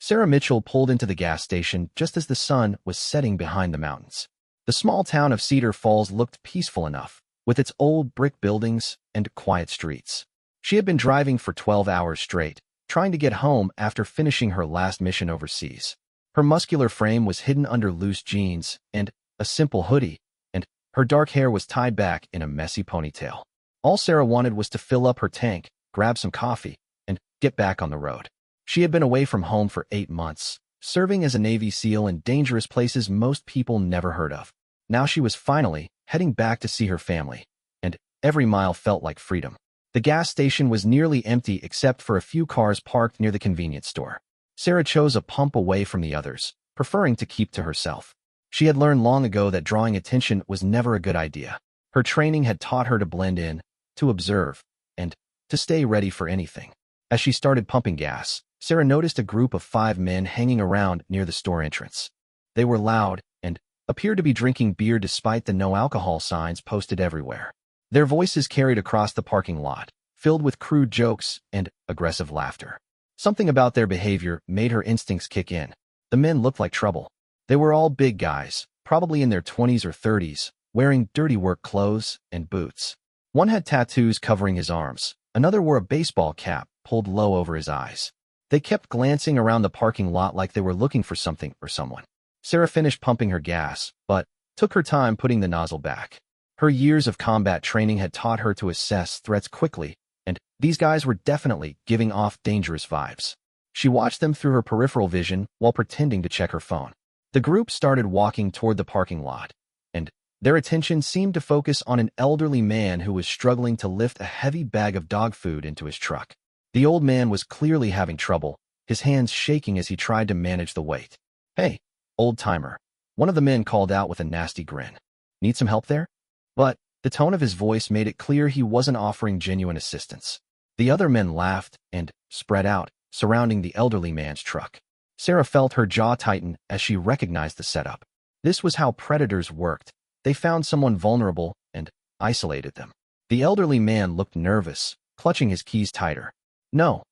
Sarah Mitchell pulled into the gas station just as the sun was setting behind the mountains. The small town of Cedar Falls looked peaceful enough, with its old brick buildings and quiet streets. She had been driving for 12 hours straight, trying to get home after finishing her last mission overseas. Her muscular frame was hidden under loose jeans and a simple hoodie, and her dark hair was tied back in a messy ponytail. All Sarah wanted was to fill up her tank, grab some coffee, and get back on the road. She had been away from home for 8 months, serving as a Navy SEAL in dangerous places most people never heard of. Now she was finally heading back to see her family, and every mile felt like freedom. The gas station was nearly empty except for a few cars parked near the convenience store. Sarah chose a pump away from the others, preferring to keep to herself. She had learned long ago that drawing attention was never a good idea. Her training had taught her to blend in, to observe, and to stay ready for anything. As she started pumping gas, Sarah noticed a group of 5 men hanging around near the store entrance. They were loud and appeared to be drinking beer despite the no alcohol signs posted everywhere. Their voices carried across the parking lot, filled with crude jokes and aggressive laughter. Something about their behavior made her instincts kick in. The men looked like trouble. They were all big guys, probably in their 20s or 30s, wearing dirty work clothes and boots. One had tattoos covering his arms. Another wore a baseball cap pulled low over his eyes. They kept glancing around the parking lot like they were looking for something or someone. Sarah finished pumping her gas, but took her time putting the nozzle back. Her years of combat training had taught her to assess threats quickly, and these guys were definitely giving off dangerous vibes. She watched them through her peripheral vision while pretending to check her phone. The group started walking toward the parking lot, and their attention seemed to focus on an elderly man who was struggling to lift a heavy bag of dog food into his truck. The old man was clearly having trouble, his hands shaking as he tried to manage the weight. "Hey, old-timer," one of the men called out with a nasty grin. "Need some help there?" But the tone of his voice made it clear he wasn't offering genuine assistance. The other men laughed and spread out, surrounding the elderly man's truck. Sarah felt her jaw tighten as she recognized the setup. This was how predators worked. They found someone vulnerable and isolated them. The elderly man looked nervous, clutching his keys tighter. No,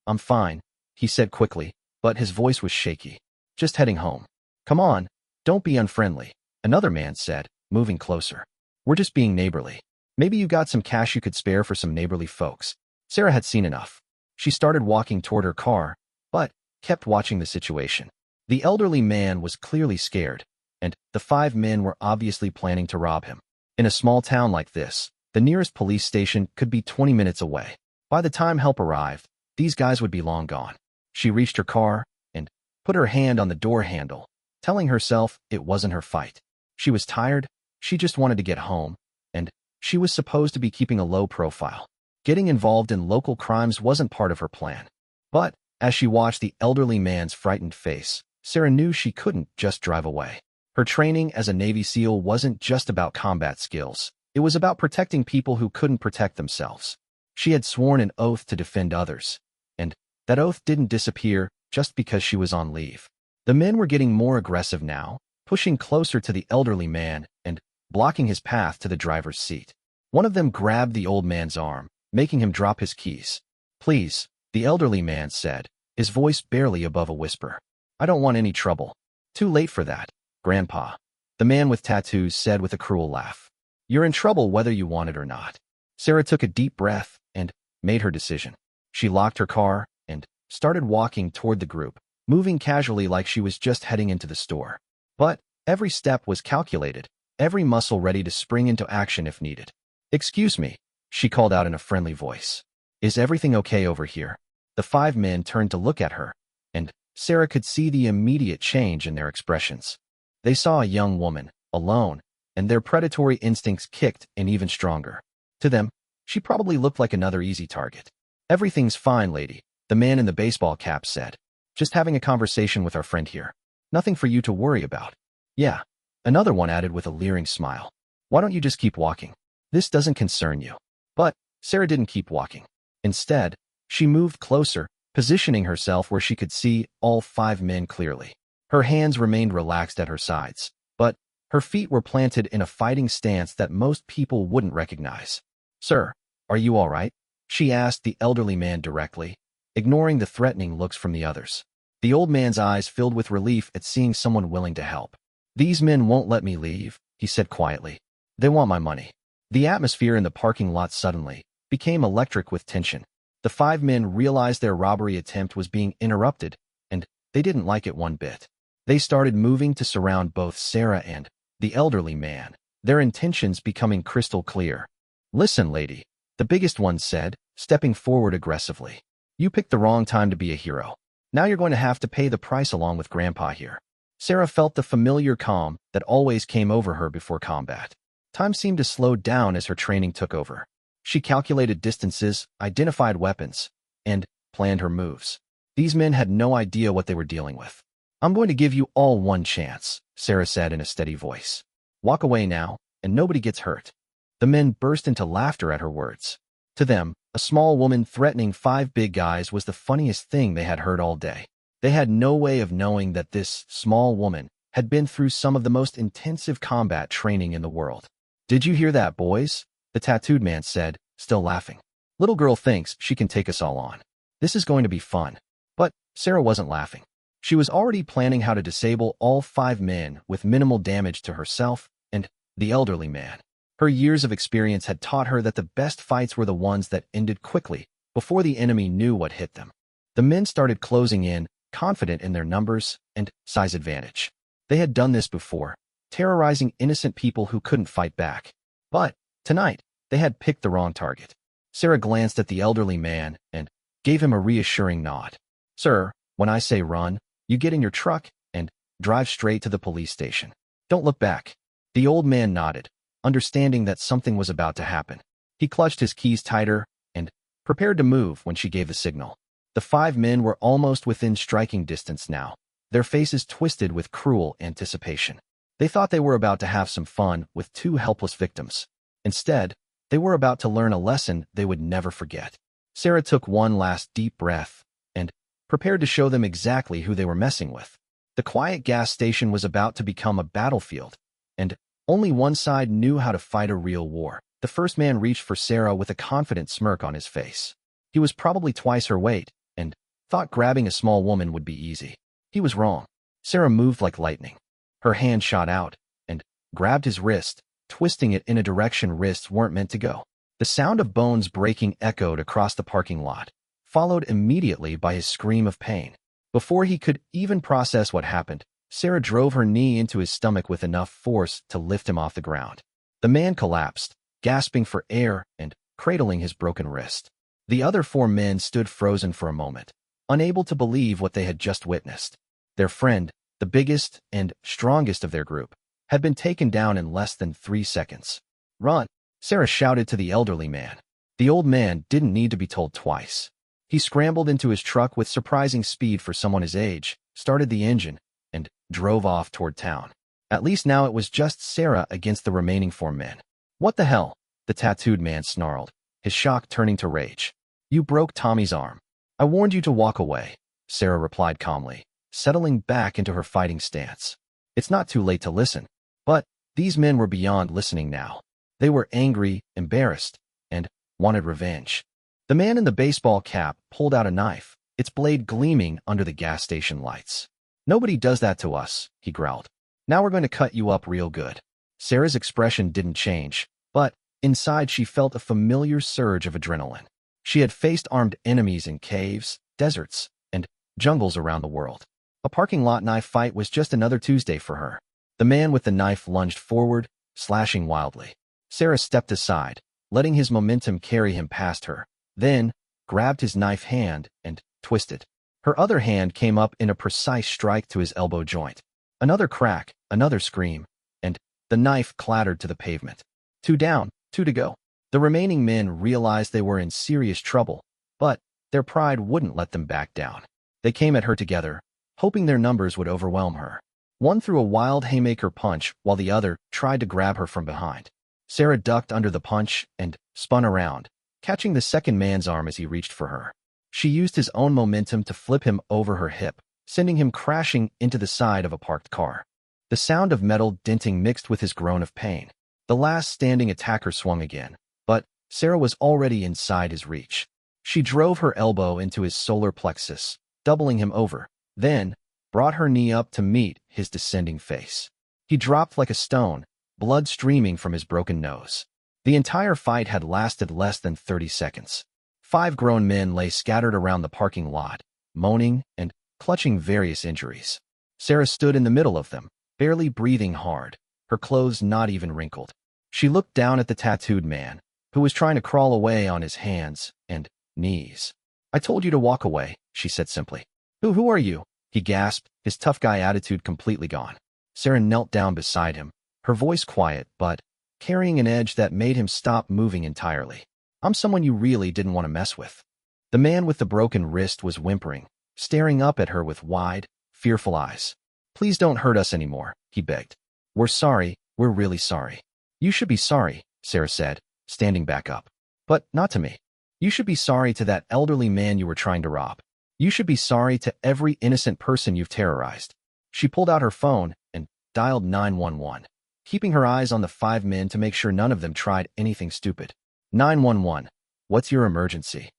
I'm fine," he said quickly, but his voice was shaky. "Just heading home." "Come on, don't be unfriendly," another man said, moving closer. "We're just being neighborly. Maybe you got some cash you could spare for some neighborly folks." Sarah had seen enough. She started walking toward her car, but kept watching the situation. The elderly man was clearly scared, and the 5 men were obviously planning to rob him. In a small town like this, the nearest police station could be 20 minutes away. By the time help arrived, these guys would be long gone. She reached her car and put her hand on the door handle, telling herself it wasn't her fight. She was tired, she just wanted to get home, and she was supposed to be keeping a low profile. Getting involved in local crimes wasn't part of her plan. But as she watched the elderly man's frightened face, Sarah knew she couldn't just drive away. Her training as a Navy SEAL wasn't just about combat skills. It was about protecting people who couldn't protect themselves. She had sworn an oath to defend others, and that oath didn't disappear just because she was on leave. The men were getting more aggressive now, pushing closer to the elderly man and blocking his path to the driver's seat. One of them grabbed the old man's arm, making him drop his keys. "Please," the elderly man said, his voice barely above a whisper. "I don't want any trouble." "Too late for that, Grandpa," the man with tattoos said with a cruel laugh. "You're in trouble whether you want it or not." Sarah took a deep breath and made her decision. She locked her car and started walking toward the group, moving casually like she was just heading into the store. But every step was calculated, every muscle ready to spring into action if needed. "Excuse me," she called out in a friendly voice. "Is everything okay over here?" The 5 men turned to look at her, and Sarah could see the immediate change in their expressions. They saw a young woman, alone, and their predatory instincts kicked in even stronger. To them, she probably looked like another easy target. "Everything's fine, lady," the man in the baseball cap said. "Just having a conversation with our friend here. Nothing for you to worry about." "Yeah," another one added with a leering smile. "Why don't you just keep walking? This doesn't concern you." But Sarah didn't keep walking. Instead, she moved closer, positioning herself where she could see all 5 men clearly. Her hands remained relaxed at her sides, but her feet were planted in a fighting stance that most people wouldn't recognize. "Sir, are you all right?" she asked the elderly man directly, ignoring the threatening looks from the others. The old man's eyes filled with relief at seeing someone willing to help. "These men won't let me leave," he said quietly. "They want my money." The atmosphere in the parking lot suddenly became electric with tension. The 5 men realized their robbery attempt was being interrupted, and they didn't like it one bit. They started moving to surround both Sarah and the elderly man, their intentions becoming crystal clear. "Listen, lady," the biggest one said, stepping forward aggressively. "You picked the wrong time to be a hero. Now you're going to have to pay the price along with Grandpa here." Sarah felt the familiar calm that always came over her before combat. Time seemed to slow down as her training took over. She calculated distances, identified weapons, and planned her moves. These men had no idea what they were dealing with. "I'm going to give you all one chance," Sarah said in a steady voice. "Walk away now, and nobody gets hurt." The men burst into laughter at her words. To them, a small woman threatening 5 big guys was the funniest thing they had heard all day. They had no way of knowing that this small woman had been through some of the most intensive combat training in the world. "Did you hear that, boys?" the tattooed man said, still laughing. "Little girl thinks she can take us all on. This is going to be fun." But Sarah wasn't laughing. She was already planning how to disable all 5 men with minimal damage to herself and the elderly man. Her years of experience had taught her that the best fights were the ones that ended quickly, before the enemy knew what hit them. The men started closing in, confident in their numbers and size advantage. They had done this before, terrorizing innocent people who couldn't fight back. But tonight, they had picked the wrong target. Sarah glanced at the elderly man and gave him a reassuring nod. "Sir, when I say run, you get in your truck and drive straight to the police station. Don't look back." The old man nodded, understanding that something was about to happen. He clutched his keys tighter and prepared to move when she gave the signal. The 5 men were almost within striking distance now, their faces twisted with cruel anticipation. They thought they were about to have some fun with 2 helpless victims. Instead, they were about to learn a lesson they would never forget. Sarah took one last deep breath and prepared to show them exactly who they were messing with. The quiet gas station was about to become a battlefield, and only one side knew how to fight a real war. The first man reached for Sarah with a confident smirk on his face. He was probably twice her weight, and thought grabbing a small woman would be easy. He was wrong. Sarah moved like lightning. Her hand shot out and grabbed his wrist, twisting it in a direction wrists weren't meant to go. The sound of bones breaking echoed across the parking lot, followed immediately by his scream of pain. Before he could even process what happened, Sarah drove her knee into his stomach with enough force to lift him off the ground. The man collapsed, gasping for air and cradling his broken wrist. The other 4 men stood frozen for a moment, unable to believe what they had just witnessed. Their friend, the biggest and strongest of their group, had been taken down in less than 3 seconds. "Run!" Sarah shouted to the elderly man. The old man didn't need to be told twice. He scrambled into his truck with surprising speed for someone his age, started the engine, and drove off toward town. At least now it was just Sarah against the remaining 4 men. "What the hell?" the tattooed man snarled, his shock turning to rage. "You broke Tommy's arm. I warned you to walk away," Sarah replied calmly, settling back into her fighting stance. It's not too late to listen. But these men were beyond listening now. They were angry, embarrassed, and wanted revenge. The man in the baseball cap pulled out a knife, its blade gleaming under the gas station lights. "Nobody does that to us," he growled. "Now we're going to cut you up real good." Sarah's expression didn't change, but inside she felt a familiar surge of adrenaline. She had faced armed enemies in caves, deserts, and jungles around the world. A parking lot knife fight was just another Tuesday for her. The man with the knife lunged forward, slashing wildly. Sarah stepped aside, letting his momentum carry him past her, then grabbed his knife hand and twisted. Her other hand came up in a precise strike to his elbow joint. Another crack, another scream, and the knife clattered to the pavement. 2 down, 2 to go. The remaining men realized they were in serious trouble, but their pride wouldn't let them back down. They came at her together, hoping their numbers would overwhelm her. One threw a wild haymaker punch while the other tried to grab her from behind. Sarah ducked under the punch and spun around, catching the second man's arm as he reached for her. She used his own momentum to flip him over her hip, sending him crashing into the side of a parked car. The sound of metal denting mixed with his groan of pain. The last standing attacker swung again, but Sarah was already inside his reach. She drove her elbow into his solar plexus, doubling him over, then brought her knee up to meet his descending face. He dropped like a stone, blood streaming from his broken nose. The entire fight had lasted less than 30 seconds. 5 grown men lay scattered around the parking lot, moaning and clutching various injuries. Sarah stood in the middle of them, barely breathing hard, her clothes not even wrinkled. She looked down at the tattooed man, who was trying to crawl away on his hands and knees. "I told you to walk away," she said simply. Who are you?" he gasped, his tough guy attitude completely gone. Sarah knelt down beside him, her voice quiet but carrying an edge that made him stop moving entirely. "I'm someone you really didn't want to mess with." The man with the broken wrist was whimpering, staring up at her with wide, fearful eyes. "Please don't hurt us anymore," he begged. "We're sorry, we're really sorry." "You should be sorry," Sarah said, standing back up. "But not to me. You should be sorry to that elderly man you were trying to rob. You should be sorry to every innocent person you've terrorized." She pulled out her phone and dialed 911, keeping her eyes on the 5 men to make sure none of them tried anything stupid. 911, what's your emergency?"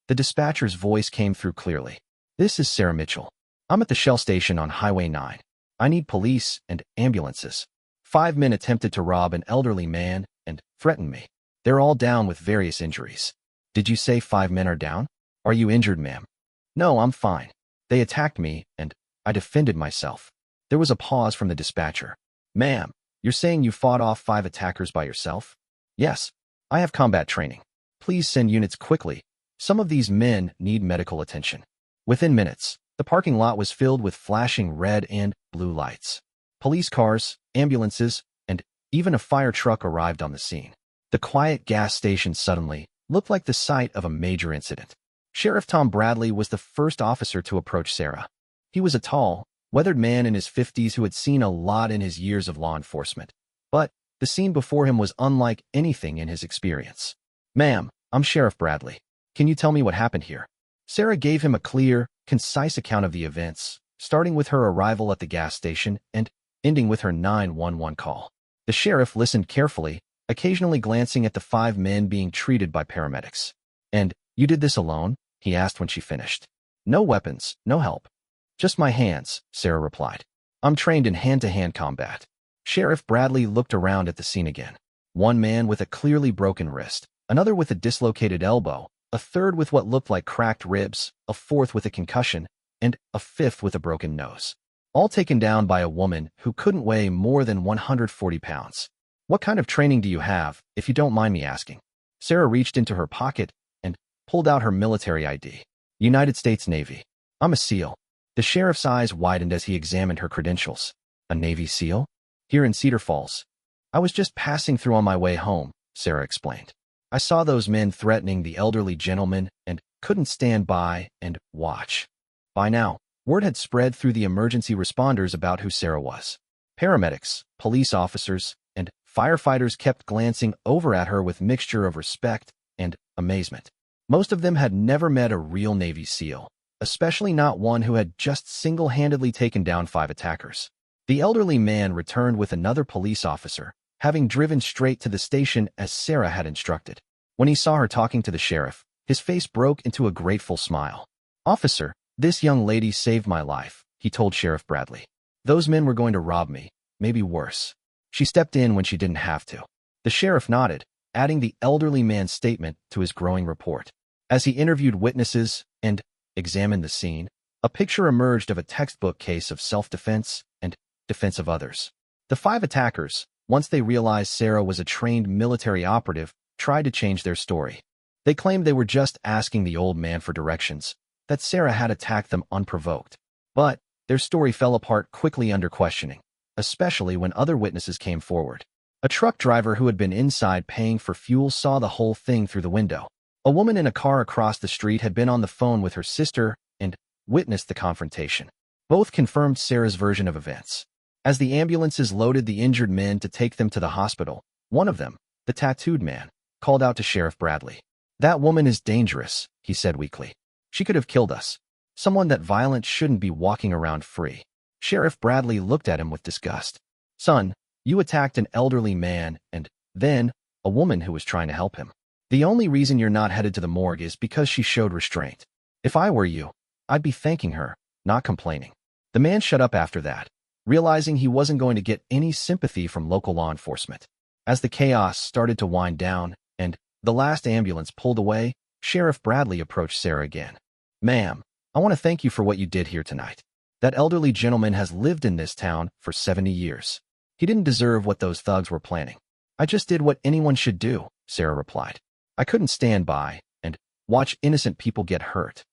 The dispatcher's voice came through clearly. "This is Sarah Mitchell. I'm at the Shell station on Highway 9. I need police and ambulances. 5 men attempted to rob an elderly man and threatened me. They're all down with various injuries." "Did you say 5 men are down? Are you injured, ma'am?" "No, I'm fine. They attacked me, and I defended myself." There was a pause from the dispatcher. "Ma'am, you're saying you fought off 5 attackers by yourself?" "Yes. I have combat training. Please send units quickly. Some of these men need medical attention." Within minutes, the parking lot was filled with flashing red and blue lights. Police cars, ambulances, and even a fire truck arrived on the scene. The quiet gas station suddenly looked like the site of a major incident. Sheriff Tom Bradley was the first officer to approach Sarah. He was a tall, weathered man in his 50s who had seen a lot in his years of law enforcement. But the scene before him was unlike anything in his experience. "Ma'am, I'm Sheriff Bradley. Can you tell me what happened here?" Sarah gave him a clear, concise account of the events, starting with her arrival at the gas station and ending with her 911 call. The sheriff listened carefully, occasionally glancing at the 5 men being treated by paramedics. "And you did this alone?" he asked when she finished. "No weapons, no help. Just my hands," Sarah replied. "I'm trained in hand-to-hand combat." Sheriff Bradley looked around at the scene again. 1 man with a clearly broken wrist, another with a dislocated elbow, a third with what looked like cracked ribs, a 4th with a concussion, and a 5th with a broken nose. All taken down by a woman who couldn't weigh more than 140 pounds. "What kind of training do you have, if you don't mind me asking?" Sarah reached into her pocket and pulled out her military ID. "United States Navy. I'm a SEAL." The sheriff's eyes widened as he examined her credentials. "A Navy SEAL? Here in Cedar Falls?" "I was just passing through on my way home," Sarah explained. "I saw those men threatening the elderly gentleman and couldn't stand by and watch." By now, word had spread through the emergency responders about who Sarah was. Paramedics, police officers, and firefighters kept glancing over at her with mixture of respect and amazement. Most of them had never met a real Navy SEAL, especially not one who had just single-handedly taken down 5 attackers. The elderly man returned with another police officer, having driven straight to the station as Sarah had instructed. When he saw her talking to the sheriff, his face broke into a grateful smile. "Officer, this young lady saved my life," he told Sheriff Bradley. "Those men were going to rob me, maybe worse. She stepped in when she didn't have to." The sheriff nodded, adding the elderly man's statement to his growing report. As he interviewed witnesses and examined the scene, a picture emerged of a textbook case of self-defense and defense of others. The 5 attackers, once they realized Sarah was a trained military operative, tried to change their story. They claimed they were just asking the old man for directions, that Sarah had attacked them unprovoked. But their story fell apart quickly under questioning, especially when other witnesses came forward. A truck driver who had been inside paying for fuel saw the whole thing through the window. A woman in a car across the street had been on the phone with her sister and witnessed the confrontation. Both confirmed Sarah's version of events. As the ambulances loaded the injured men to take them to the hospital, one of them, the tattooed man, called out to Sheriff Bradley. "That woman is dangerous," he said weakly. "She could have killed us. Someone that violent shouldn't be walking around free." Sheriff Bradley looked at him with disgust. "Son, you attacked an elderly man and then a woman who was trying to help him. The only reason you're not headed to the morgue is because she showed restraint. If I were you, I'd be thanking her, not complaining. The man shut up after that, realizing he wasn't going to get any sympathy from local law enforcement. As the chaos started to wind down and the last ambulance pulled away, Sheriff Bradley approached Sarah again. "Ma'am, I want to thank you for what you did here tonight. That elderly gentleman has lived in this town for 70 years. He didn't deserve what those thugs were planning." "I just did what anyone should do," Sarah replied. "I couldn't stand by and watch innocent people get hurt.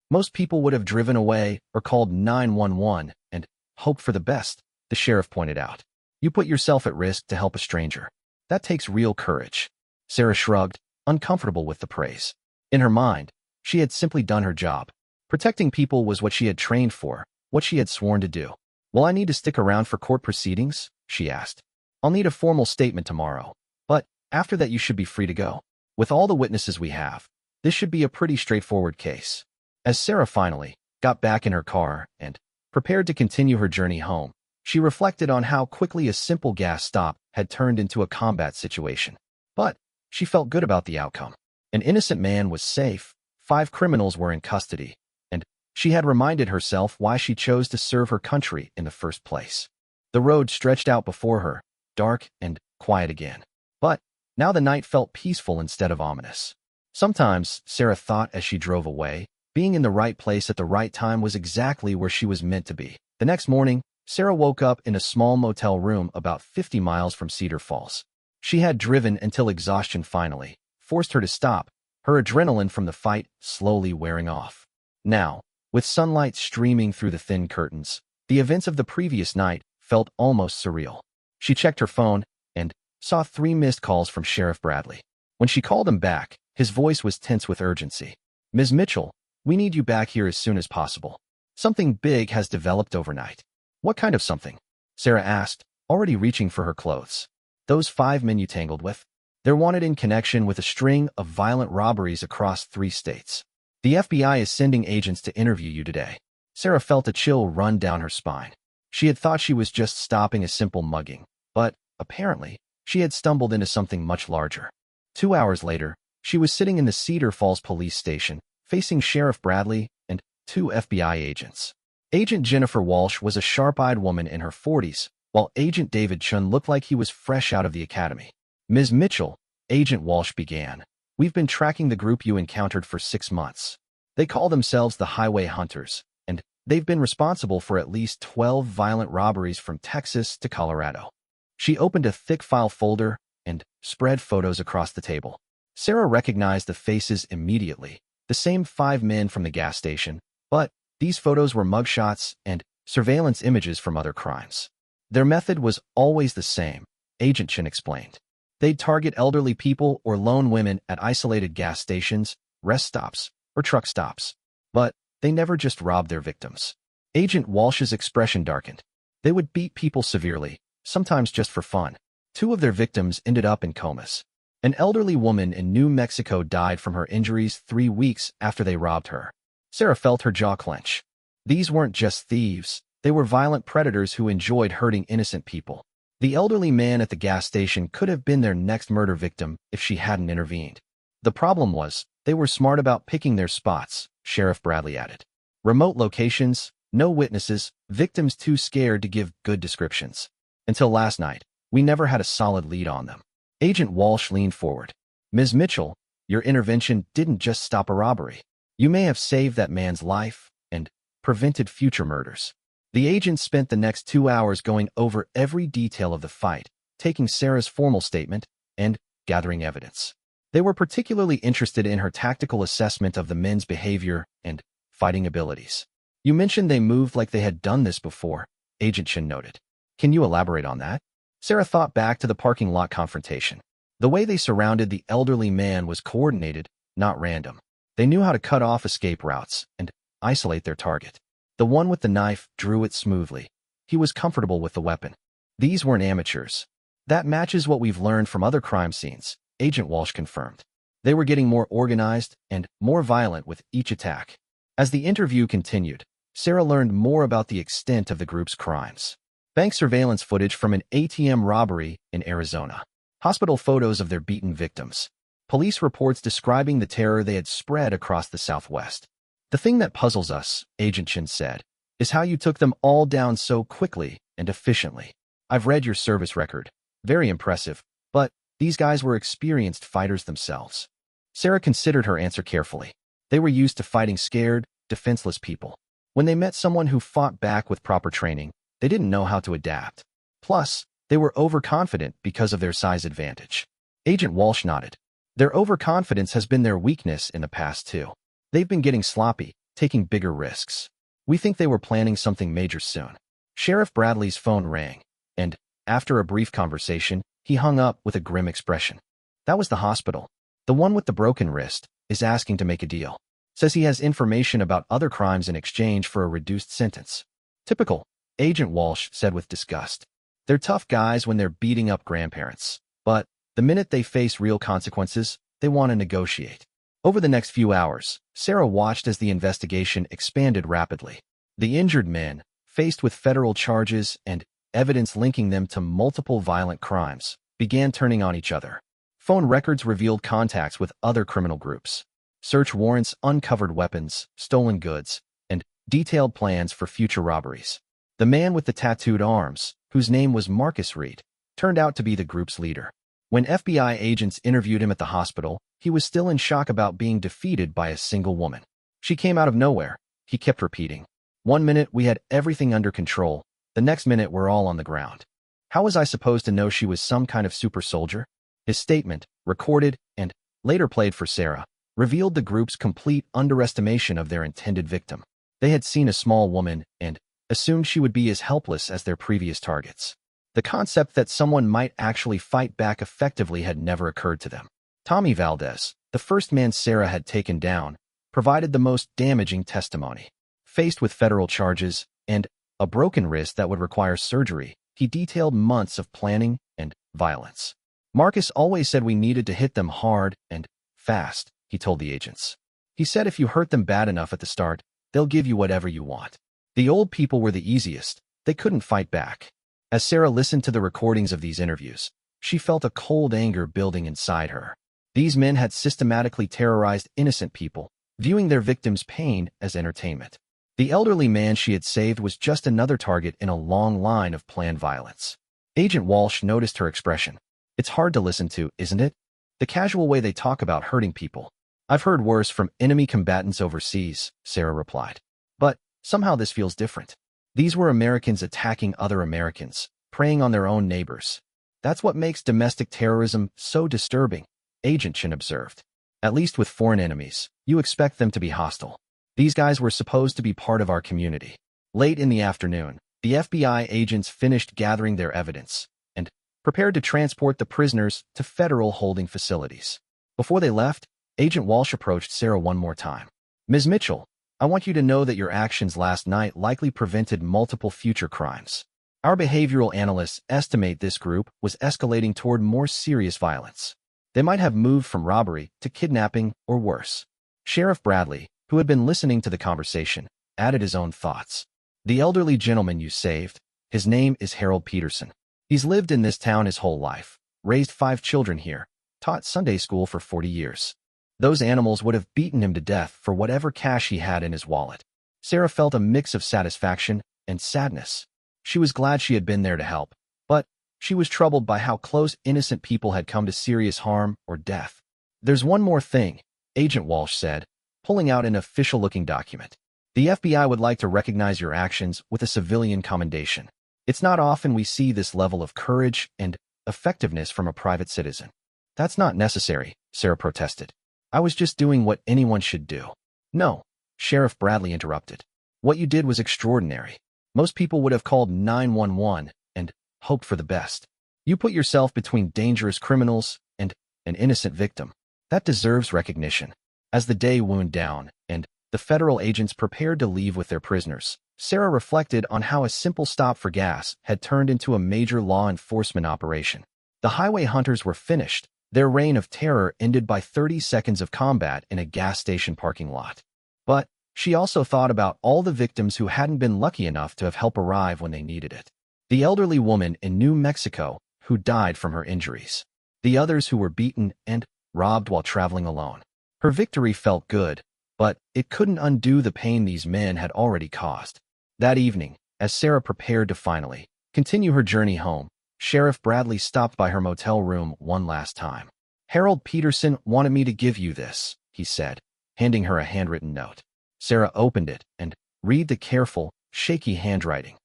Most people would have driven away or called 911 and hoped for the best," the sheriff pointed out. "You put yourself at risk to help a stranger. That takes real courage." Sarah shrugged, uncomfortable with the praise. In her mind, she had simply done her job. Protecting people was what she had trained for, what she had sworn to do. "Will I need to stick around for court proceedings?" she asked. "I'll need a formal statement tomorrow, but after that you should be free to go. With all the witnesses we have, this should be a pretty straightforward case." As Sarah finally got back in her car and prepared to continue her journey home, she reflected on how quickly a simple gas stop had turned into a combat situation. But she felt good about the outcome. An innocent man was safe, 5 criminals were in custody, and she had reminded herself why she chose to serve her country in the first place. The road stretched out before her, dark and quiet again. But now the night felt peaceful instead of ominous. Sometimes, Sarah thought as she drove away, being in the right place at the right time was exactly where she was meant to be. The next morning, Sarah woke up in a small motel room about 50 miles from Cedar Falls. She had driven until exhaustion finally forced her to stop, her adrenaline from the fight slowly wearing off. Now, with sunlight streaming through the thin curtains, the events of the previous night felt almost surreal. She checked her phone and saw 3 missed calls from Sheriff Bradley. When she called him back, his voice was tense with urgency. "Ms. Mitchell, we need you back here as soon as possible. Something big has developed overnight." "What kind of something?" Sarah asked, already reaching for her clothes. "Those 5 men you tangled with? They're wanted in connection with a string of violent robberies across 3 states. The FBI is sending agents to interview you today." Sarah felt a chill run down her spine. She had thought she was just stopping a simple mugging, but apparently, she had stumbled into something much larger. 2 hours later, she was sitting in the Cedar Falls police station, facing Sheriff Bradley and 2 FBI agents. Agent Jennifer Walsh was a sharp-eyed woman in her 40s, while Agent David Chun looked like he was fresh out of the academy. "Ms. Mitchell," Agent Walsh began, "we've been tracking the group you encountered for 6 months. They call themselves the Highway Hunters, and they've been responsible for at least 12 violent robberies from Texas to Colorado." She opened a thick file folder and spread photos across the table. Sarah recognized the faces immediately, the same 5 men from the gas station, but these photos were mugshots and surveillance images from other crimes. Their method was always the same, Agent Chin explained. They'd target elderly people or lone women at isolated gas stations, rest stops, or truck stops. But they never just robbed their victims. Agent Walsh's expression darkened. They would beat people severely, sometimes just for fun. 2 of their victims ended up in comas. An elderly woman in New Mexico died from her injuries 3 weeks after they robbed her. Sarah felt her jaw clench. These weren't just thieves. They were violent predators who enjoyed hurting innocent people. The elderly man at the gas station could have been their next murder victim if she hadn't intervened. The problem was, they were smart about picking their spots, Sheriff Bradley added. Remote locations, no witnesses, victims too scared to give good descriptions. Until last night, we never had a solid lead on them. Agent Walsh leaned forward. "Ms. Mitchell, your intervention didn't just stop a robbery. You may have saved that man's life and prevented future murders." The agent spent the next 2 hours going over every detail of the fight, taking Sarah's formal statement and gathering evidence. They were particularly interested in her tactical assessment of the men's behavior and fighting abilities. "You mentioned they moved like they had done this before," Agent Chin noted. "Can you elaborate on that?" Sarah thought back to the parking lot confrontation. The way they surrounded the elderly man was coordinated, not random. They knew how to cut off escape routes and isolate their target. The one with the knife drew it smoothly. He was comfortable with the weapon. These weren't amateurs. "That matches what we've learned from other crime scenes," Agent Walsh confirmed. They were getting more organized and more violent with each attack. As the interview continued, Sarah learned more about the extent of the group's crimes. Bank surveillance footage from an ATM robbery in Arizona. Hospital photos of their beaten victims. Police reports describing the terror they had spread across the Southwest. "The thing that puzzles us," Agent Chin said, is how you took them all down so quickly and efficiently. I've read your service record. Very impressive, but these guys were experienced fighters themselves. Sarah considered her answer carefully. They were used to fighting scared, defenseless people. When they met someone who fought back with proper training, they didn't know how to adapt. Plus, they were overconfident because of their size advantage. Agent Walsh nodded. Their overconfidence has been their weakness in the past too. They've been getting sloppy, taking bigger risks. We think they were planning something major soon. Sheriff Bradley's phone rang, and, after a brief conversation, he hung up with a grim expression. That was the hospital. The one with the broken wrist is asking to make a deal. Says he has information about other crimes in exchange for a reduced sentence. Typical, Agent Walsh said with disgust. They're tough guys when they're beating up grandparents, but the minute they face real consequences, they want to negotiate. Over the next few hours, Sarah watched as the investigation expanded rapidly. The injured men, faced with federal charges and evidence linking them to multiple violent crimes, began turning on each other. Phone records revealed contacts with other criminal groups. Search warrants uncovered weapons, stolen goods, and detailed plans for future robberies. The man with the tattooed arms, whose name was Marcus Reed, turned out to be the group's leader. When FBI agents interviewed him at the hospital, he was still in shock about being defeated by a single woman. She came out of nowhere, he kept repeating. One minute we had everything under control, the next minute we're all on the ground. How was I supposed to know she was some kind of super soldier? His statement, recorded and later played for Sarah, revealed the group's complete underestimation of their intended victim. They had seen a small woman and assumed she would be as helpless as their previous targets. The concept that someone might actually fight back effectively had never occurred to them. Tommy Valdez, the first man Sarah had taken down, provided the most damaging testimony. Faced with federal charges and a broken wrist that would require surgery, he detailed months of planning and violence. Marcus always said we needed to hit them hard and fast, he told the agents. He said if you hurt them bad enough at the start, they'll give you whatever you want. The old people were the easiest. They couldn't fight back. As Sarah listened to the recordings of these interviews, she felt a cold anger building inside her. These men had systematically terrorized innocent people, viewing their victims' pain as entertainment. The elderly man she had saved was just another target in a long line of planned violence. Agent Walsh noticed her expression. It's hard to listen to, isn't it? The casual way they talk about hurting people. I've heard worse from enemy combatants overseas, Sarah replied. But somehow this feels different. These were Americans attacking other Americans, preying on their own neighbors. That's what makes domestic terrorism so disturbing, Agent Chin observed. At least with foreign enemies, you expect them to be hostile. These guys were supposed to be part of our community. Late in the afternoon, the FBI agents finished gathering their evidence and prepared to transport the prisoners to federal holding facilities. Before they left, Agent Walsh approached Sarah one more time. Ms. Mitchell, I want you to know that your actions last night likely prevented multiple future crimes. Our behavioral analysts estimate this group was escalating toward more serious violence. They might have moved from robbery to kidnapping or worse. Sheriff Bradley, who had been listening to the conversation, added his own thoughts. The elderly gentleman you saved, his name is Harold Peterson. He's lived in this town his whole life, raised 5 children here, taught Sunday school for 40 years. Those animals would have beaten him to death for whatever cash he had in his wallet. Sarah felt a mix of satisfaction and sadness. She was glad she had been there to help, but she was troubled by how close innocent people had come to serious harm or death. There's one more thing, Agent Walsh said, pulling out an official-looking document. The FBI would like to recognize your actions with a civilian commendation. It's not often we see this level of courage and effectiveness from a private citizen. That's not necessary, Sarah protested. I was just doing what anyone should do. No, Sheriff Bradley interrupted. What you did was extraordinary. Most people would have called 911 and hoped for the best. You put yourself between dangerous criminals and an innocent victim. That deserves recognition. As the day wound down and the federal agents prepared to leave with their prisoners, Sarah reflected on how a simple stop for gas had turned into a major law enforcement operation. The highway hunters were finished. Their reign of terror ended by 30 seconds of combat in a gas station parking lot. But she also thought about all the victims who hadn't been lucky enough to have help arrive when they needed it. The elderly woman in New Mexico who died from her injuries. The others who were beaten and robbed while traveling alone. Her victory felt good, but it couldn't undo the pain these men had already caused. That evening, as Sarah prepared to finally continue her journey home, Sheriff Bradley stopped by her motel room one last time. "Harold Peterson wanted me to give you this," he said, handing her a handwritten note. Sarah opened it and read the careful, shaky handwriting.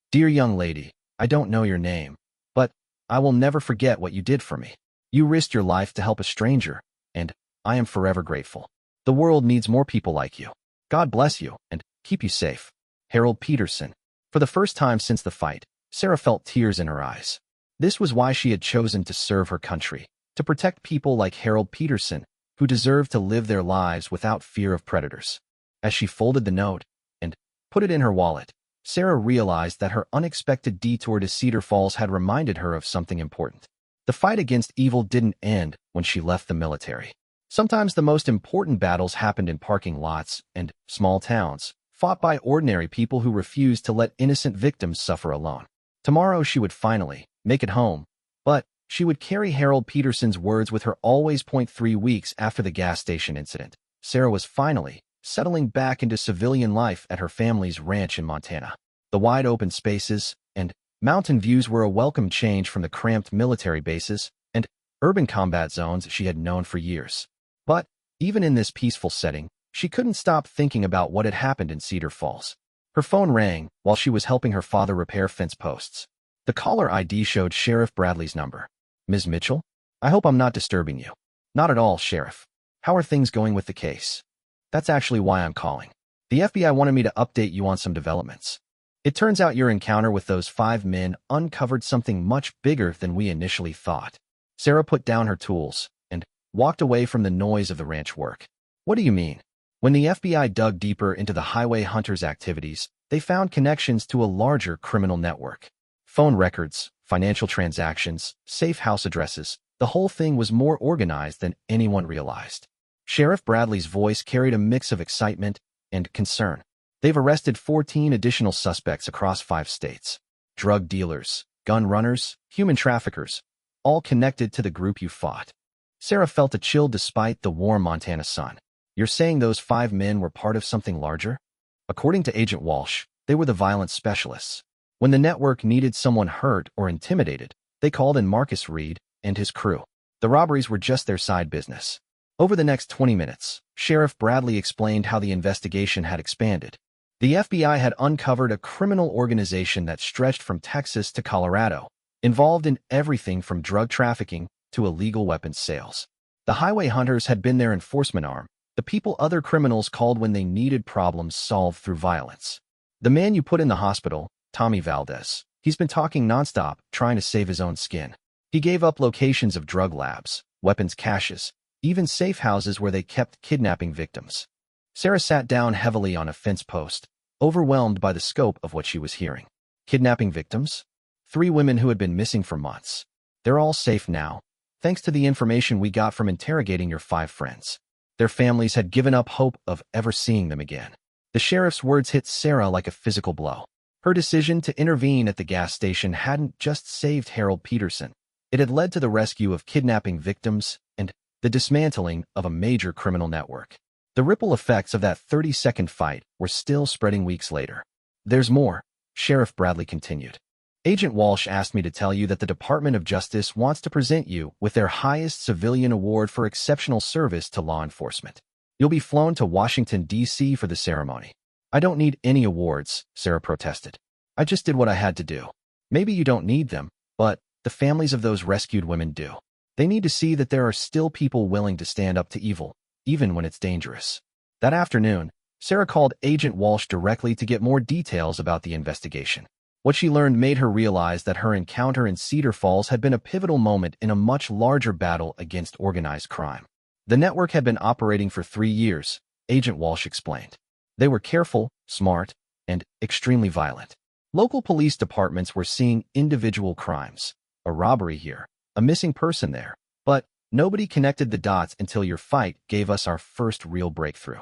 "Dear young lady, I don't know your name, but I will never forget what you did for me. You risked your life to help a stranger, and I am forever grateful. The world needs more people like you. God bless you and keep you safe. Harold Peterson." For the first time since the fight, Sarah felt tears in her eyes. This was why she had chosen to serve her country, to protect people like Harold Peterson, who deserved to live their lives without fear of predators. As she folded the note and put it in her wallet, Sarah realized that her unexpected detour to Cedar Falls had reminded her of something important. The fight against evil didn't end when she left the military. Sometimes the most important battles happened in parking lots and small towns, fought by ordinary people who refused to let innocent victims suffer alone. Tomorrow she would finally make it home, but she would carry Harold Peterson's words with her always. 3 weeks after the gas station incident, Sarah was finally settling back into civilian life at her family's ranch in Montana. The wide open spaces and mountain views were a welcome change from the cramped military bases and urban combat zones she had known for years. But even in this peaceful setting, she couldn't stop thinking about what had happened in Cedar Falls. Her phone rang while she was helping her father repair fence posts. The caller ID showed Sheriff Bradley's number. "Ms. Mitchell? I hope I'm not disturbing you." "Not at all, Sheriff. How are things going with the case?" "That's actually why I'm calling. The FBI wanted me to update you on some developments. It turns out your encounter with those 5 men uncovered something much bigger than we initially thought." Sarah put down her tools and walked away from the noise of the ranch work. "What do you mean?" When the FBI dug deeper into the highway hunters' activities, they found connections to a larger criminal network. Phone records, financial transactions, safe house addresses, the whole thing was more organized than anyone realized. Sheriff Bradley's voice carried a mix of excitement and concern. "They've arrested 14 additional suspects across 5 states. Drug dealers, gun runners, human traffickers, all connected to the group you fought." Sarah felt a chill despite the warm Montana sun. "You're saying those 5 men were part of something larger?" According to Agent Walsh, they were the violence specialists. When the network needed someone hurt or intimidated, they called in Marcus Reed and his crew. The robberies were just their side business. Over the next 20 minutes, Sheriff Bradley explained how the investigation had expanded. The FBI had uncovered a criminal organization that stretched from Texas to Colorado, involved in everything from drug trafficking to illegal weapons sales. The highway hunters had been their enforcement arm, the people other criminals called when they needed problems solved through violence. "The man you put in the hospital, Tommy Valdez, he's been talking nonstop, trying to save his own skin. He gave up locations of drug labs, weapons caches, even safe houses where they kept kidnapping victims." Sarah sat down heavily on a fence post, overwhelmed by the scope of what she was hearing. Kidnapping victims? 3 women who had been missing for months. They're all safe now, thanks to the information we got from interrogating your 5 friends. Their families had given up hope of ever seeing them again. The sheriff's words hit Sarah like a physical blow. Her decision to intervene at the gas station hadn't just saved Harold Peterson. It had led to the rescue of kidnapping victims and the dismantling of a major criminal network. The ripple effects of that 30-second fight were still spreading weeks later. "There's more," Sheriff Bradley continued. "Agent Walsh asked me to tell you that the Department of Justice wants to present you with their highest civilian award for exceptional service to law enforcement. You'll be flown to Washington, D.C. for the ceremony." "I don't need any awards," Sarah protested. "I just did what I had to do." "Maybe you don't need them, but the families of those rescued women do. They need to see that there are still people willing to stand up to evil, even when it's dangerous." That afternoon, Sarah called Agent Walsh directly to get more details about the investigation. What she learned made her realize that her encounter in Cedar Falls had been a pivotal moment in a much larger battle against organized crime. The network had been operating for 3 years, Agent Walsh explained. They were careful, smart, and extremely violent. Local police departments were seeing individual crimes, a robbery here, a missing person there, but nobody connected the dots until your fight gave us our first real breakthrough.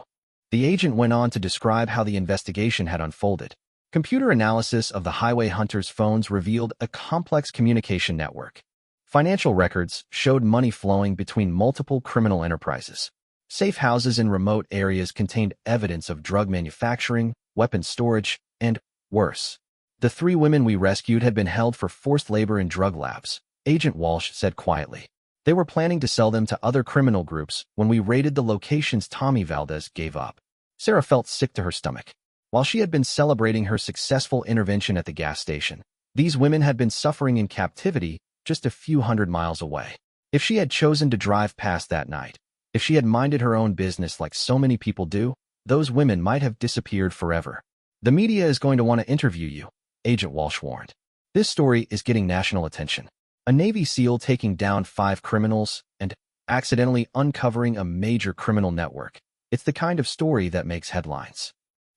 The agent went on to describe how the investigation had unfolded. Computer analysis of the highway hunters' phones revealed a complex communication network. Financial records showed money flowing between multiple criminal enterprises. Safe houses in remote areas contained evidence of drug manufacturing, weapons storage, and Worse. The 3 women we rescued had been held for forced labor in drug labs, Agent Walsh said quietly. They were planning to sell them to other criminal groups when we raided the locations. Tommy Valdez gave up. Sarah felt sick to her stomach. While she had been celebrating her successful intervention at the gas station, these women had been suffering in captivity just a few hundred miles away. If she had chosen to drive past that night, if she had minded her own business like so many people do, those women might have disappeared forever. The media is going to want to interview you, Agent Walsh warned. This story is getting national attention. A Navy SEAL taking down 5 criminals and accidentally uncovering a major criminal network. It's the kind of story that makes headlines.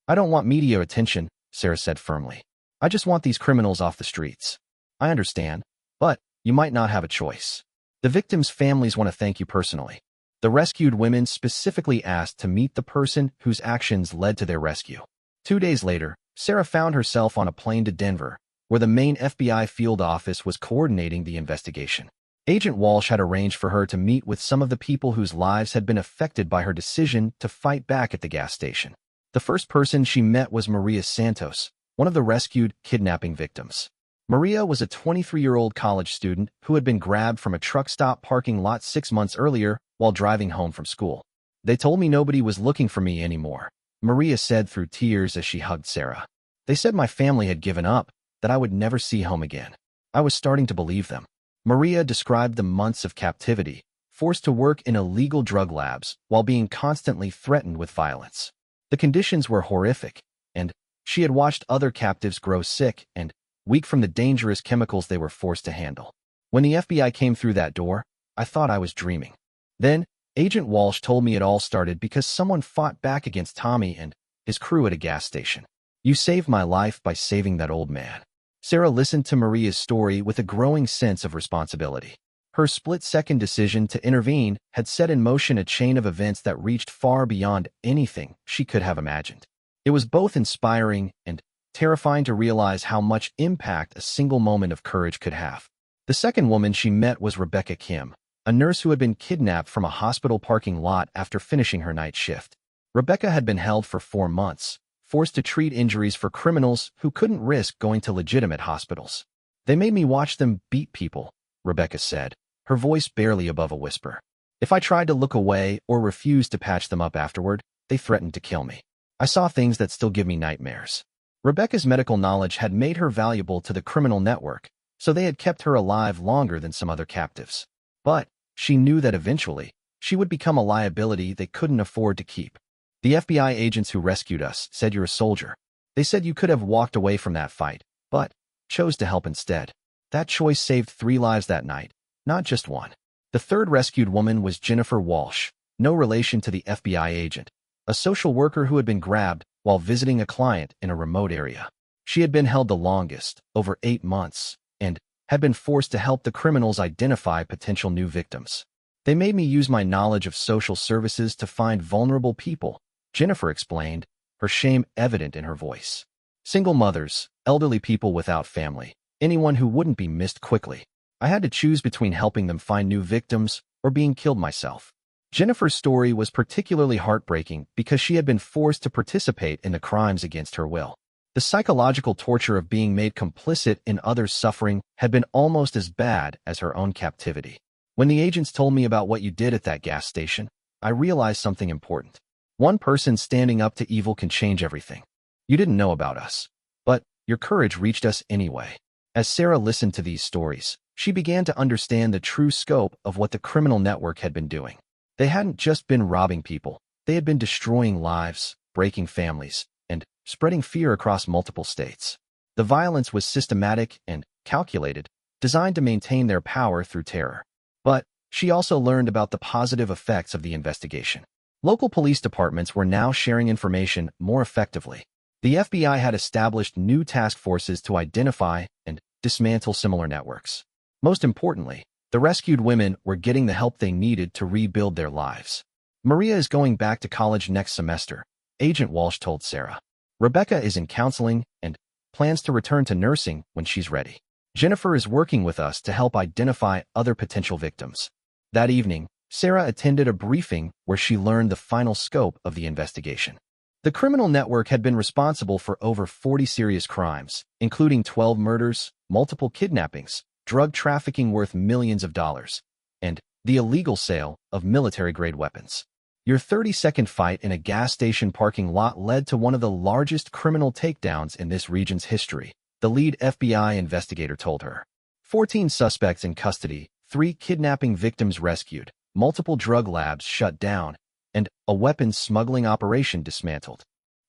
I don't want media attention, Sarah said firmly. I just want these criminals off the streets. I understand, but you might not have a choice. The victims' families want to thank you personally. The rescued women specifically asked to meet the person whose actions led to their rescue. 2 days later, Sarah found herself on a plane to Denver, where the main FBI field office was coordinating the investigation. Agent Walsh had arranged for her to meet with some of the people whose lives had been affected by her decision to fight back at the gas station. The first person she met was Maria Santos, one of the rescued kidnapping victims. Maria was a 23-year-old college student who had been grabbed from a truck stop parking lot 6 months earlier while driving home from school. They told me nobody was looking for me anymore, Maria said through tears as she hugged Sarah. They said my family had given up, that I would never see home again. I was starting to believe them. Maria described the months of captivity, forced to work in illegal drug labs while being constantly threatened with violence. The conditions were horrific, and she had watched other captives grow sick and weak from the dangerous chemicals they were forced to handle. When the FBI came through that door, I thought I was dreaming. Then, Agent Walsh told me it all started because someone fought back against Tommy and his crew at a gas station. You saved my life by saving that old man. Sarah listened to Maria's story with a growing sense of responsibility. Her split-second decision to intervene had set in motion a chain of events that reached far beyond anything she could have imagined. It was both inspiring and terrifying to realize how much impact a single moment of courage could have. The second woman she met was Rebecca Kim, a nurse who had been kidnapped from a hospital parking lot after finishing her night shift. Rebecca had been held for 4 months, forced to treat injuries for criminals who couldn't risk going to legitimate hospitals. They made me watch them beat people, Rebecca said, her voice barely above a whisper. If I tried to look away or refused to patch them up afterward, they threatened to kill me. I saw things that still give me nightmares. Rebecca's medical knowledge had made her valuable to the criminal network, so they had kept her alive longer than some other captives. But she knew that eventually, she would become a liability they couldn't afford to keep. The FBI agents who rescued us said you're a soldier. They said you could have walked away from that fight, but chose to help instead. That choice saved 3 lives that night, not just 1. The third rescued woman was Jennifer Walsh, no relation to the FBI agent, a social worker who had been grabbed while visiting a client in a remote area. She had been held the longest, over 8 months, and had been forced to help the criminals identify potential new victims. They made me use my knowledge of social services to find vulnerable people, Jennifer explained, her shame evident in her voice. Single mothers, elderly people without family, anyone who wouldn't be missed quickly. I had to choose between helping them find new victims or being killed myself. Jennifer's story was particularly heartbreaking because she had been forced to participate in the crimes against her will. The psychological torture of being made complicit in others' suffering had been almost as bad as her own captivity. When the agents told me about what you did at that gas station, I realized something important. One person standing up to evil can change everything. You didn't know about us, but your courage reached us anyway. As Sarah listened to these stories, she began to understand the true scope of what the criminal network had been doing. They hadn't just been robbing people, they had been destroying lives, breaking families, and spreading fear across multiple states. The violence was systematic and calculated, designed to maintain their power through terror. But she also learned about the positive effects of the investigation. Local police departments were now sharing information more effectively. The FBI had established new task forces to identify and dismantle similar networks. Most importantly, the rescued women were getting the help they needed to rebuild their lives. Maria is going back to college next semester, Agent Walsh told Sarah. Rebecca is in counseling and plans to return to nursing when she's ready. Jennifer is working with us to help identify other potential victims. That evening, Sarah attended a briefing where she learned the final scope of the investigation. The criminal network had been responsible for over 40 serious crimes, including 12 murders, multiple kidnappings, drug trafficking worth millions of dollars, and the illegal sale of military-grade weapons. Your 30-second fight in a gas station parking lot led to one of the largest criminal takedowns in this region's history, the lead FBI investigator told her. 14 suspects in custody, 3 kidnapping victims rescued, multiple drug labs shut down, and a weapons smuggling operation dismantled.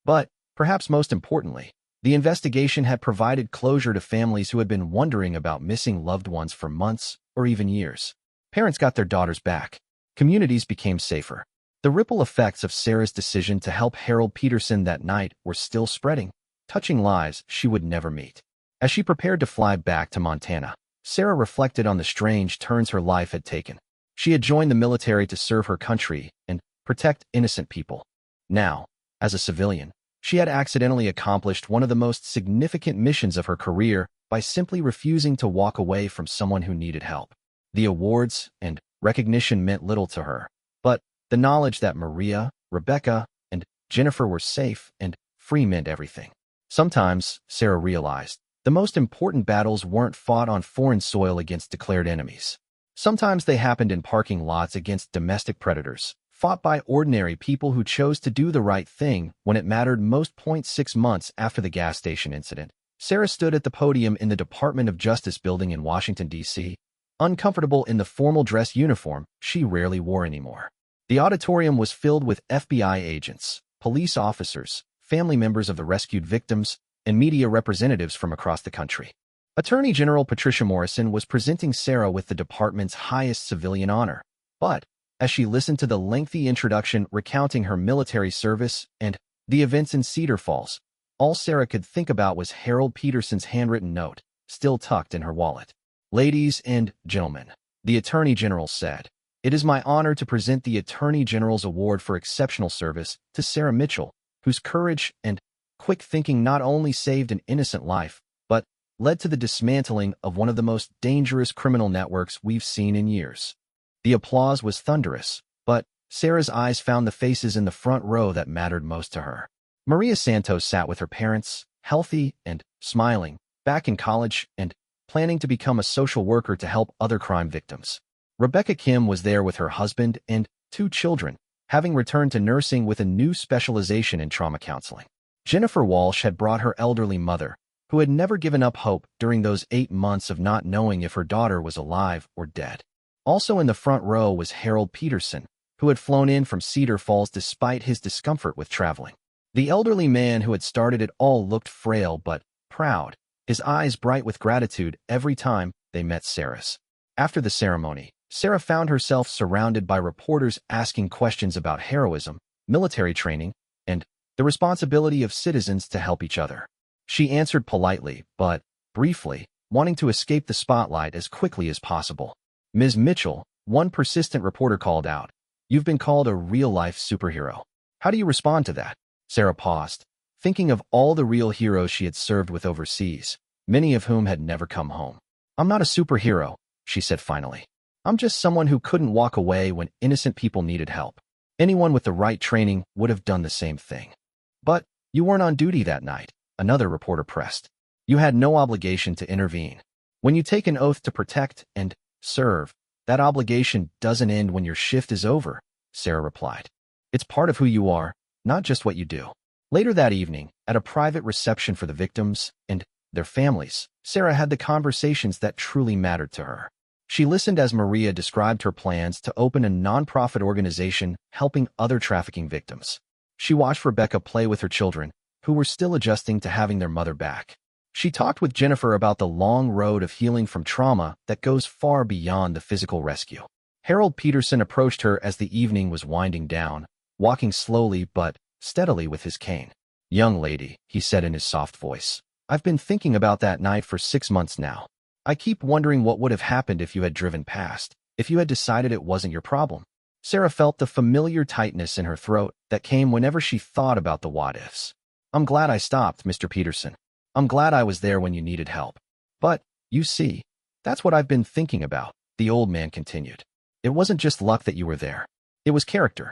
But, perhaps most importantly, the investigation had provided closure to families who had been wondering about missing loved ones for months or even years. Parents got their daughters back. Communities became safer. The ripple effects of Sarah's decision to help Harold Peterson that night were still spreading, touching lives she would never meet. As she prepared to fly back to Montana, Sarah reflected on the strange turns her life had taken. She had joined the military to serve her country and protect innocent people. Now, as a civilian, she had accidentally accomplished one of the most significant missions of her career by simply refusing to walk away from someone who needed help. The awards and recognition meant little to her, but the knowledge that Maria, Rebecca, and Jennifer were safe and free meant everything. Sometimes, Sarah realized, the most important battles weren't fought on foreign soil against declared enemies. Sometimes they happened in parking lots against domestic predators, fought by ordinary people who chose to do the right thing when it mattered most. 6 months after the gas station incident, Sarah stood at the podium in the Department of Justice building in Washington, D.C., uncomfortable in the formal dress uniform she rarely wore anymore. The auditorium was filled with FBI agents, police officers, family members of the rescued victims, and media representatives from across the country. Attorney General Patricia Morrison was presenting Sarah with the department's highest civilian honor, but as she listened to the lengthy introduction recounting her military service and the events in Cedar Falls, all Sarah could think about was Harold Peterson's handwritten note, still tucked in her wallet. "Ladies and gentlemen," the Attorney General said, "it is my honor to present the Attorney General's Award for Exceptional Service to Sarah Mitchell, whose courage and quick thinking not only saved an innocent life, but led to the dismantling of one of the most dangerous criminal networks we've seen in years." The applause was thunderous, but Sarah's eyes found the faces in the front row that mattered most to her. Maria Santos sat with her parents, healthy and smiling, back in college and planning to become a social worker to help other crime victims. Rebecca Kim was there with her husband and 2 children, having returned to nursing with a new specialization in trauma counseling. Jennifer Walsh had brought her elderly mother, who had never given up hope during those 8 months of not knowing if her daughter was alive or dead. Also in the front row was Harold Peterson, who had flown in from Cedar Falls despite his discomfort with traveling. The elderly man who had started it all looked frail but proud, his eyes bright with gratitude every time they met Sarah's. After the ceremony, Sarah found herself surrounded by reporters asking questions about heroism, military training, and the responsibility of citizens to help each other. She answered politely, but briefly, wanting to escape the spotlight as quickly as possible. "Ms. Mitchell," one persistent reporter called out, "you've been called a real-life superhero. How do you respond to that?" Sarah paused, thinking of all the real heroes she had served with overseas, many of whom had never come home. "I'm not a superhero," she said finally. "I'm just someone who couldn't walk away when innocent people needed help. Anyone with the right training would have done the same thing." "But you weren't on duty that night," another reporter pressed. "You had no obligation to intervene. When you take an oath to protect and serve, that obligation doesn't end when your shift is over," Sarah replied. "It's part of who you are, not just what you do." Later that evening, at a private reception for the victims and their families, Sarah had the conversations that truly mattered to her. She listened as Maria described her plans to open a nonprofit organization helping other trafficking victims. She watched Rebecca play with her children, who were still adjusting to having their mother back. She talked with Jennifer about the long road of healing from trauma that goes far beyond the physical rescue. Harold Peterson approached her as the evening was winding down, walking slowly but steadily with his cane. "Young lady," he said in his soft voice, "I've been thinking about that night for 6 months now. I keep wondering what would have happened if you had driven past, if you had decided it wasn't your problem." Sarah felt the familiar tightness in her throat that came whenever she thought about the what-ifs. "I'm glad I stopped, Mr. Peterson. I'm glad I was there when you needed help. But, you see, that's what I've been thinking about," the old man continued. "It wasn't just luck that you were there. It was character.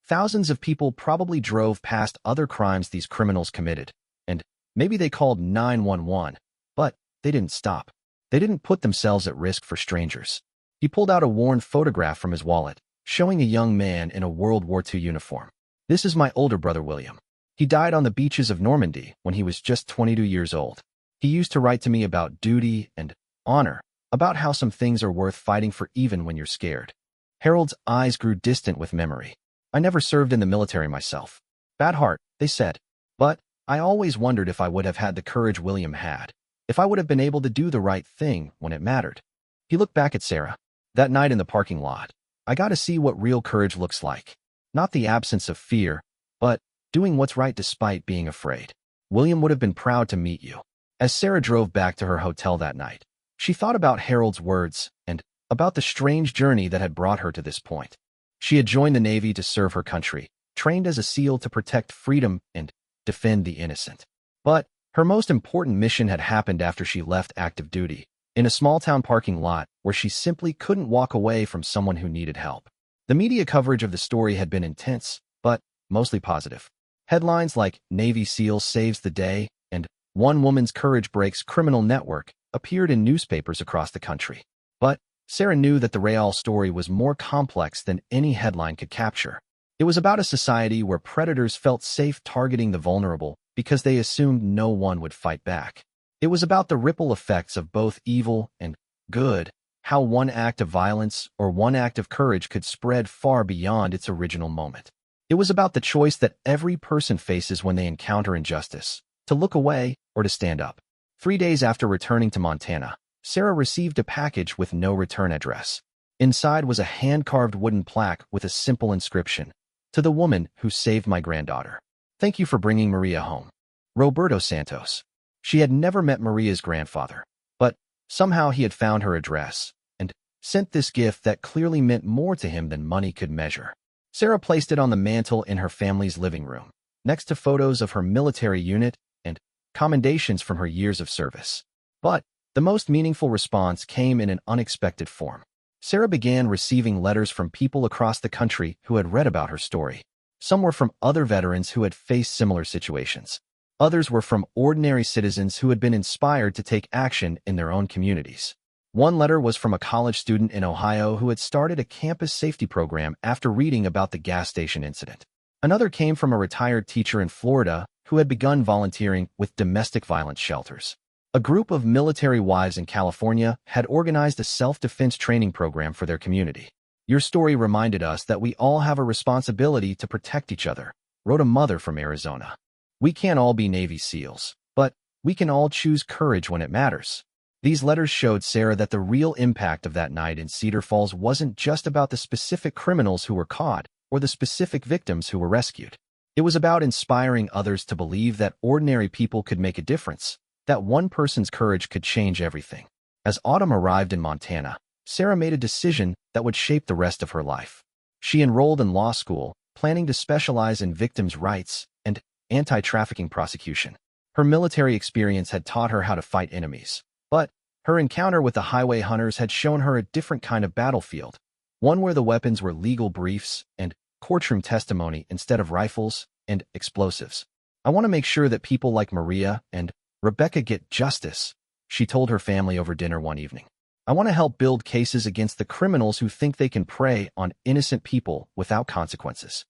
Thousands of people probably drove past other crimes these criminals committed, and maybe they called 911, but they didn't stop. They didn't put themselves at risk for strangers. He pulled out a worn photograph from his wallet, showing a young man in a World War II uniform. This is my older brother, William. He died on the beaches of Normandy when he was just 22 years old. He used to write to me about duty and honor, about how some things are worth fighting for even when you're scared. Harold's eyes grew distant with memory. I never served in the military myself. Bad heart, they said. But I always wondered if I would have had the courage William had, if I would have been able to do the right thing when it mattered. He looked back at Sarah. That night in the parking lot, I got to see what real courage looks like. Not the absence of fear, but doing what's right despite being afraid. William would have been proud to meet you. As Sarah drove back to her hotel that night, she thought about Harold's words and about the strange journey that had brought her to this point. She had joined the Navy to serve her country, trained as a SEAL to protect freedom and defend the innocent. But her most important mission had happened after she left active duty, in a small-town parking lot where she simply couldn't walk away from someone who needed help. The media coverage of the story had been intense, but mostly positive. Headlines like Navy SEAL Saves the Day and One Woman's Courage Breaks Criminal Network appeared in newspapers across the country. But Sarah knew that the real story was more complex than any headline could capture. It was about a society where predators felt safe targeting the vulnerable because they assumed no one would fight back. It was about the ripple effects of both evil and good, how one act of violence or one act of courage could spread far beyond its original moment. It was about the choice that every person faces when they encounter injustice, to look away or to stand up. 3 days after returning to Montana, Sarah received a package with no return address. Inside was a hand-carved wooden plaque with a simple inscription, "To the woman who saved my granddaughter. Thank you for bringing Maria home. Roberto Santos." She had never met Maria's grandfather, but somehow he had found her address and sent this gift that clearly meant more to him than money could measure. Sarah placed it on the mantel in her family's living room, next to photos of her military unit and commendations from her years of service. But the most meaningful response came in an unexpected form. Sarah began receiving letters from people across the country who had read about her story. Some were from other veterans who had faced similar situations. Others were from ordinary citizens who had been inspired to take action in their own communities. One letter was from a college student in Ohio who had started a campus safety program after reading about the gas station incident. Another came from a retired teacher in Florida who had begun volunteering with domestic violence shelters. A group of military wives in California had organized a self-defense training program for their community. "Your story reminded us that we all have a responsibility to protect each other," wrote a mother from Arizona. "We can't all be Navy SEALs, but we can all choose courage when it matters." These letters showed Sarah that the real impact of that night in Cedar Falls wasn't just about the specific criminals who were caught or the specific victims who were rescued. It was about inspiring others to believe that ordinary people could make a difference, that one person's courage could change everything. As autumn arrived in Montana, Sarah made a decision that would shape the rest of her life. She enrolled in law school, planning to specialize in victims' rights and anti-trafficking prosecution. Her military experience had taught her how to fight enemies, but her encounter with the highway hunters had shown her a different kind of battlefield, one where the weapons were legal briefs and courtroom testimony instead of rifles and explosives. "I want to make sure that people like Maria and Rebecca get justice," she told her family over dinner one evening. "I want to help build cases against the criminals who think they can prey on innocent people without consequences."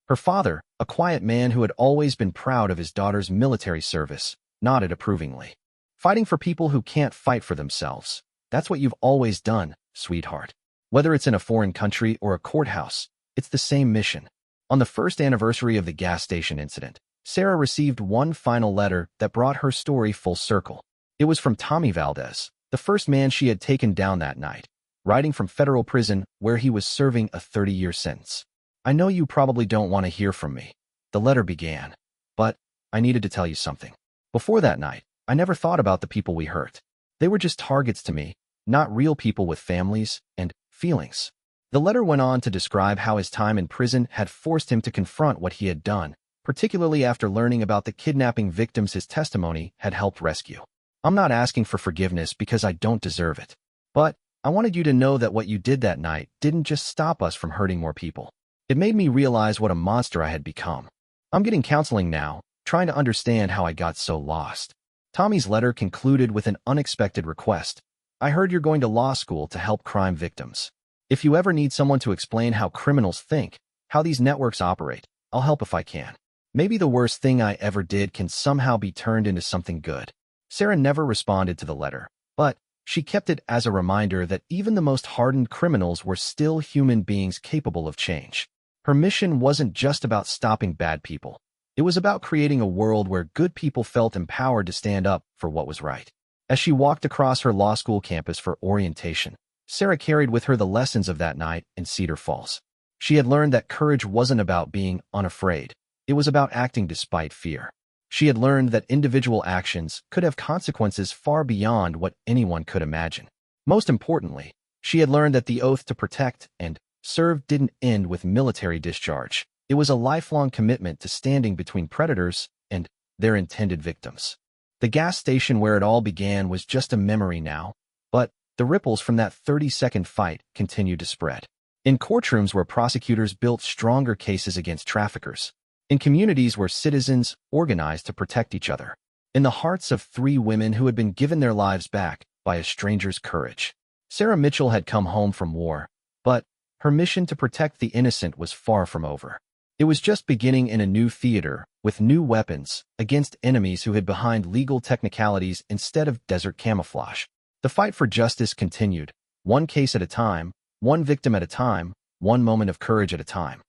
Her father, a quiet man who had always been proud of his daughter's military service, nodded approvingly. "Fighting for people who can't fight for themselves. That's what you've always done, sweetheart. Whether it's in a foreign country or a courthouse, it's the same mission." On the first anniversary of the gas station incident, Sarah received one final letter that brought her story full circle. It was from Tommy Valdez, the first man she had taken down that night, writing from federal prison where he was serving a 30-year sentence. "I know you probably don't want to hear from me," the letter began, "but I needed to tell you something. Before that night, I never thought about the people we hurt. They were just targets to me, not real people with families and feelings." The letter went on to describe how his time in prison had forced him to confront what he had done, particularly after learning about the kidnapping victims his testimony had helped rescue. "I'm not asking for forgiveness because I don't deserve it. But I wanted you to know that what you did that night didn't just stop us from hurting more people. It made me realize what a monster I had become. I'm getting counseling now, trying to understand how I got so lost. Tommy's letter concluded with an unexpected request. I heard you're going to law school to help crime victims. If you ever need someone to explain how criminals think, how these networks operate, I'll help if I can. Maybe the worst thing I ever did can somehow be turned into something good. Sarah never responded to the letter, but she kept it as a reminder that even the most hardened criminals were still human beings capable of change. Her mission wasn't just about stopping bad people. It was about creating a world where good people felt empowered to stand up for what was right. As she walked across her law school campus for orientation, Sarah carried with her the lessons of that night in Cedar Falls. She had learned that courage wasn't about being unafraid. It was about acting despite fear. She had learned that individual actions could have consequences far beyond what anyone could imagine. Most importantly, she had learned that the oath to protect and serve didn't end with military discharge. It was a lifelong commitment to standing between predators and their intended victims. The gas station where it all began was just a memory now, but the ripples from that 30-second fight continued to spread. In courtrooms where prosecutors built stronger cases against traffickers. In communities where citizens organized to protect each other. In the hearts of 3 women who had been given their lives back by a stranger's courage. Sarah Mitchell had come home from war, but her mission to protect the innocent was far from over. It was just beginning in a new theater, with new weapons, against enemies who hid behind legal technicalities instead of desert camouflage. The fight for justice continued, one case at a time, one victim at a time, one moment of courage at a time.